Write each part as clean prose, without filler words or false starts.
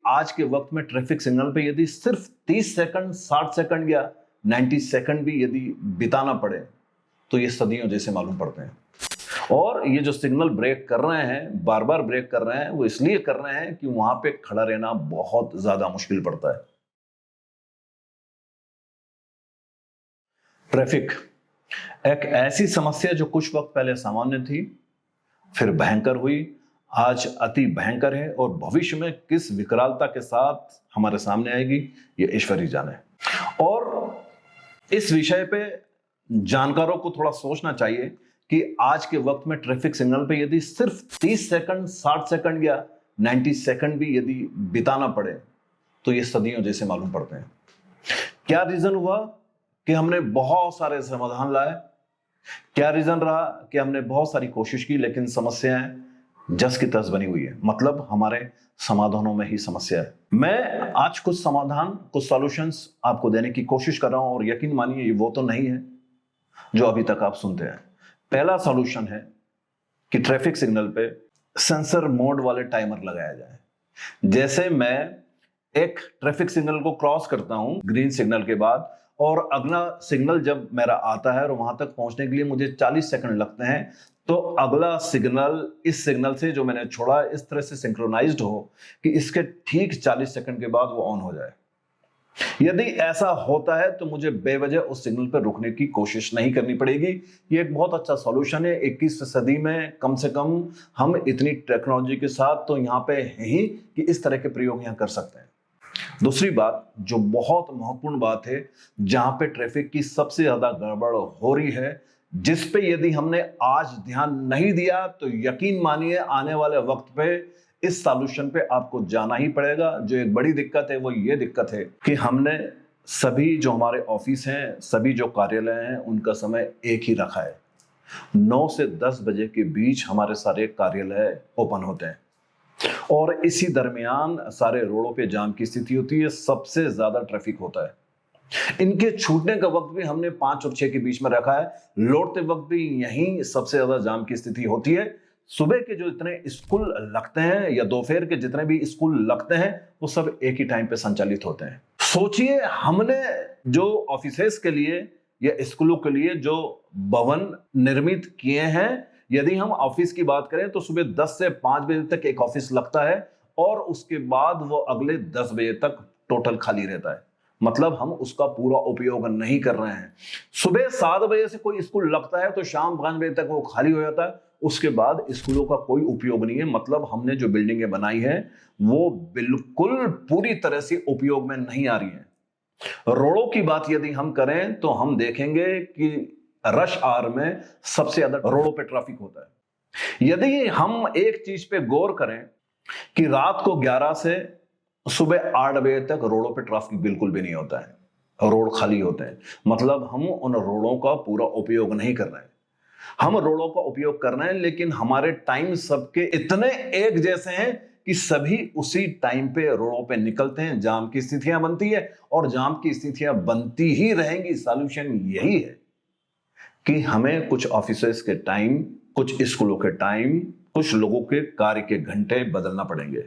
आज के वक्त में ट्रैफिक सिग्नल पे यदि सिर्फ 30 सेकंड, 60 सेकंड या 90 सेकंड भी यदि बिताना पड़े तो ये सदियों जैसे मालूम पड़ते हैं। और ये जो सिग्नल ब्रेक कर रहे हैं, बार बार ब्रेक कर रहे हैं, वो इसलिए कर रहे हैं कि वहां पे खड़ा रहना बहुत ज्यादा मुश्किल पड़ता है। ट्रैफिक एक ऐसी समस्या जो कुछ वक्त पहले सामान्य थी, फिर भयंकर हुई, आज अति भयंकर है और भविष्य में किस विकरालता के साथ हमारे सामने आएगी ये ईश्वर ही जाने। और इस विषय पे जानकारों को थोड़ा सोचना चाहिए कि आज के वक्त में ट्रैफिक सिग्नल पे यदि सिर्फ 30 सेकंड, 60 सेकंड या 90 सेकंड भी यदि बिताना पड़े तो ये सदियों जैसे मालूम पड़ते हैं। क्या रीजन हुआ कि हमने बहुत सारे समाधान लाए? क्या रीजन रहा कि हमने बहुत सारी कोशिश की लेकिन समस्याएं जस की तस बनी हुई है? मतलब हमारे समाधानों में ही समस्या है। मैं आज कुछ समाधान, कुछ सॉल्यूशंस आपको देने की कोशिश कर रहा हूं और यकीन मानिए ये वो तो नहीं है जो अभी तक आप सुनते हैं। पहला सॉल्यूशन है कि ट्रैफिक सिग्नल पे सेंसर मोड वाले टाइमर लगाया जाए। जैसे मैं एक ट्रैफिक सिग्नल को क्रॉस करता हूं ग्रीन सिग्नल के बाद, और अगला सिग्नल जब मेरा आता है और वहां तक पहुंचने के लिए मुझे 40 सेकंड लगते हैं, तो अगला सिग्नल इस सिग्नल से जो मैंने छोड़ा इस तरह से सिंक्रोनाइज्ड हो कि इसके ठीक 40 सेकंड के बाद वो ऑन हो जाए। यदि ऐसा होता है तो मुझे बेवजह उस सिग्नल पर रुकने की कोशिश नहीं करनी पड़ेगी। ये एक बहुत अच्छा सॉल्यूशन है। 21वीं सदी में कम से कम हम इतनी टेक्नोलॉजी के साथ तो यहाँ पे हैं ही कि इस तरह के प्रयोग यहाँ कर सकते हैं। दूसरी बात जो बहुत महत्वपूर्ण बात है, जहां पे ट्रैफिक की सबसे ज्यादा गड़बड़ हो रही है, जिस पे यदि हमने आज ध्यान नहीं दिया तो यकीन मानिए आने वाले वक्त पे इस सॉल्यूशन पे आपको जाना ही पड़ेगा। जो एक बड़ी दिक्कत है वो ये दिक्कत है कि हमने सभी जो हमारे ऑफिस हैं, सभी जो कार्यालय हैं, उनका समय एक ही रखा है। 9 से 10 बजे के बीच हमारे सारे कार्यालय ओपन होते हैं और इसी दरमियान सारे रोडों पे जाम की स्थिति होती है, सबसे ज्यादा ट्रैफिक होता है। इनके छूटने का वक्त भी हमने 5 और 6 के बीच में रखा है। लौटते वक्त भी यहीं सबसे ज्यादा जाम की स्थिति होती है। सुबह के जो इतने स्कूल लगते हैं या दोपहर के जितने भी स्कूल लगते हैं वो सब एक ही टाइम पे संचालित होते हैं। सोचिए, हमने जो ऑफिसेस के लिए या स्कूलों के लिए जो भवन निर्मित किए हैं, यदि हम ऑफिस की बात करें तो सुबह 10 से 5 बजे तक एक ऑफिस लगता है और उसके बाद वो अगले 10 बजे तक टोटल खाली रहता है। मतलब हम उसका पूरा उपयोग नहीं कर रहे हैं। सुबह 7 बजे से कोई स्कूल लगता है तो शाम 5 बजे तक वो खाली हो जाता है। उसके बाद स्कूलों का कोई उपयोग नहीं है। मतलब हमने जो बिल्डिंगें बनाई है वो बिल्कुल पूरी तरह से उपयोग में नहीं आ रही है। रोडों की बात यदि हम करें तो हम देखेंगे कि रश आवर में सबसे ज्यादा रोडों पे ट्रैफिक होता है। यदि हम एक चीज पे गौर करें कि रात को 11 से सुबह 8 बजे तक रोडों पे ट्रैफिक बिल्कुल भी नहीं होता है, रोड खाली होते हैं। मतलब हम उन रोडों का पूरा उपयोग नहीं कर रहे हैं। हम रोडों का उपयोग कर रहे हैं लेकिन हमारे टाइम सबके इतने एक जैसे हैं कि सभी उसी टाइम पे रोडों पे निकलते हैं। जाम की स्थितियां बनती है और जाम की स्थितियां बनती ही रहेंगी। सॉल्यूशन यही है कि हमें कुछ ऑफिसेस के टाइम, कुछ स्कूलों के टाइम, कुछ लोगों के कार्य के घंटे बदलना पड़ेंगे।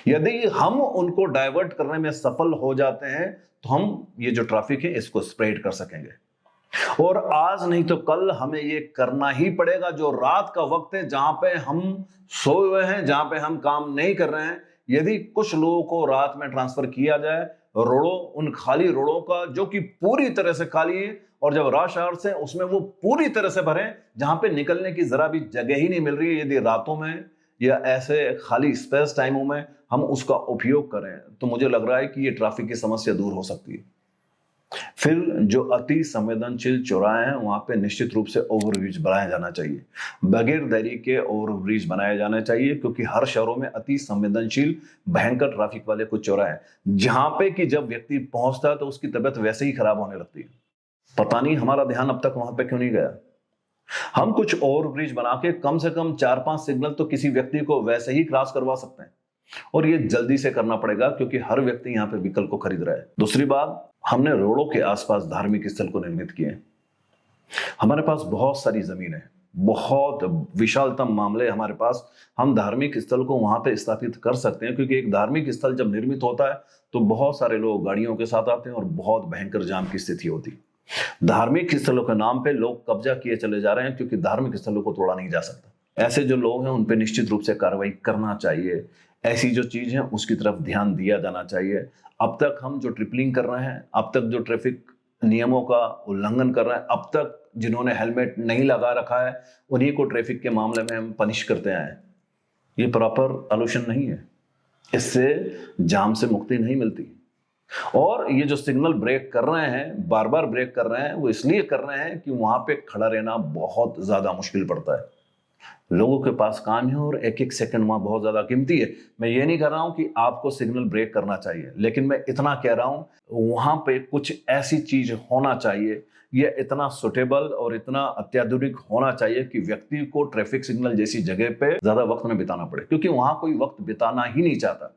यदि हम उनको डाइवर्ट करने में सफल हो जाते हैं तो हम ये जो ट्रैफिक है इसको स्प्रेड कर सकेंगे। और आज नहीं तो कल हमें ये करना ही पड़ेगा। जो रात का वक्त है, जहां पे हम सोए हुए हैं, जहां पे हम काम नहीं कर रहे हैं, यदि कुछ लोगों को रात में ट्रांसफर किया जाए रोडों, उन खाली रोडों का जो कि पूरी तरह से खाली है, और जब रश आवर्स है उसमें वो पूरी तरह से भरे जहां पे निकलने की जरा भी जगह ही नहीं मिल रही है, यदि रातों में या ऐसे खाली स्पेस टाइमों में हम उसका उपयोग करें तो मुझे लग रहा है कि ये ट्रैफिक की समस्या दूर हो सकती है। फिर जो अति संवेदनशील चौराहे हैं वहां पे निश्चित रूप से ओवरब्रिज बनाया जाना चाहिए। बगैर देरी के ओवरब्रिज बनाए जाने चाहिए, क्योंकि हर शहरों में अति संवेदनशील भयंकर ट्रैफिक वाले कुछ चौराहे हैं जहां पे कि जब व्यक्ति पहुंचता है तो उसकी तबीयत वैसे ही खराब होने लगती है। पता नहीं हमारा ध्यान अब तक वहां पे क्यों नहीं गया। हम कुछ ओवरब्रिज बना के कम से कम 4-5 सिग्नल तो किसी व्यक्ति को वैसे ही क्रॉस करवा सकते हैं, और ये जल्दी से करना पड़ेगा क्योंकि हर व्यक्ति यहाँ पे व्हीकल को खरीद रहा है। दूसरी बात, हमने रोडों के आसपास धार्मिक स्थल को निर्मित किए हैं। हमारे पास बहुत सारी जमीन है, बहुत विशालतम मामले हमारे पास, हम धार्मिक स्थल को वहां पे स्थापित कर सकते हैं, क्योंकि एक धार्मिक स्थल जब निर्मित होता है तो बहुत सारे लोग गाड़ियों के साथ आते हैं और बहुत भयंकर जाम की स्थिति होती है। धार्मिक स्थलों के नाम पे लोग कब्जा किए चले जा रहे हैं, क्योंकि धार्मिक स्थलों को तोड़ा नहीं जा सकता। ऐसे जो लोग हैं उन पे निश्चित रूप से कार्रवाई करना चाहिए। ऐसी जो चीज है उसकी तरफ ध्यान दिया जाना चाहिए। अब तक हम जो ट्रिपलिंग कर रहे हैं, अब तक जो ट्रैफिक नियमों का उल्लंघन कर रहे हैं, अब तक जिन्होंने हेलमेट नहीं लगा रखा है उन्हीं को ट्रैफिक के मामले में हम पनिश करते आए हैं। ये प्रॉपर सॉल्यूशन नहीं है, इससे जाम से मुक्ति नहीं मिलती। और ये जो सिग्नल ब्रेक कर रहे हैं, बार बार ब्रेक कर रहे हैं, वो इसलिए कर रहे हैं कि वहां पे खड़ा रहना बहुत ज्यादा मुश्किल पड़ता है। लोगों के पास काम है और एक एक सेकंड वहां बहुत ज्यादा कीमती है। मैं ये नहीं कर रहा हूं कि आपको सिग्नल ब्रेक करना चाहिए, लेकिन मैं इतना कह रहा हूं वहां पे कुछ ऐसी चीज होना चाहिए, ये इतना सुटेबल और इतना अत्याधुनिक होना चाहिए कि व्यक्ति को ट्रैफिक सिग्नल जैसी जगह पे ज्यादा वक्त में बिताना पड़े, क्योंकि वहां कोई वक्त बिताना ही नहीं चाहता।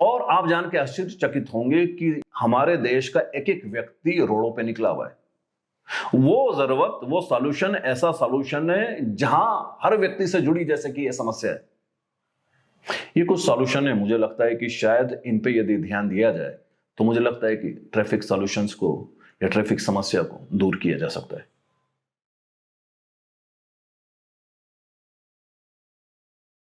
और आप जान के आश्चर्यचकित होंगे कि हमारे देश का एक एक व्यक्ति रोडों पे निकला हुआ है। वो जरूरत, वो सॉल्यूशन ऐसा सॉल्यूशन है जहां हर व्यक्ति से जुड़ी जैसे कि ये समस्या है। ये कुछ सॉल्यूशन है, मुझे लगता है कि शायद इन पे यदि ध्यान दिया जाए तो मुझे लगता है कि ट्रैफिक सॉल्यूशंस को या ट्रैफिक समस्या को दूर किया जा सकता है।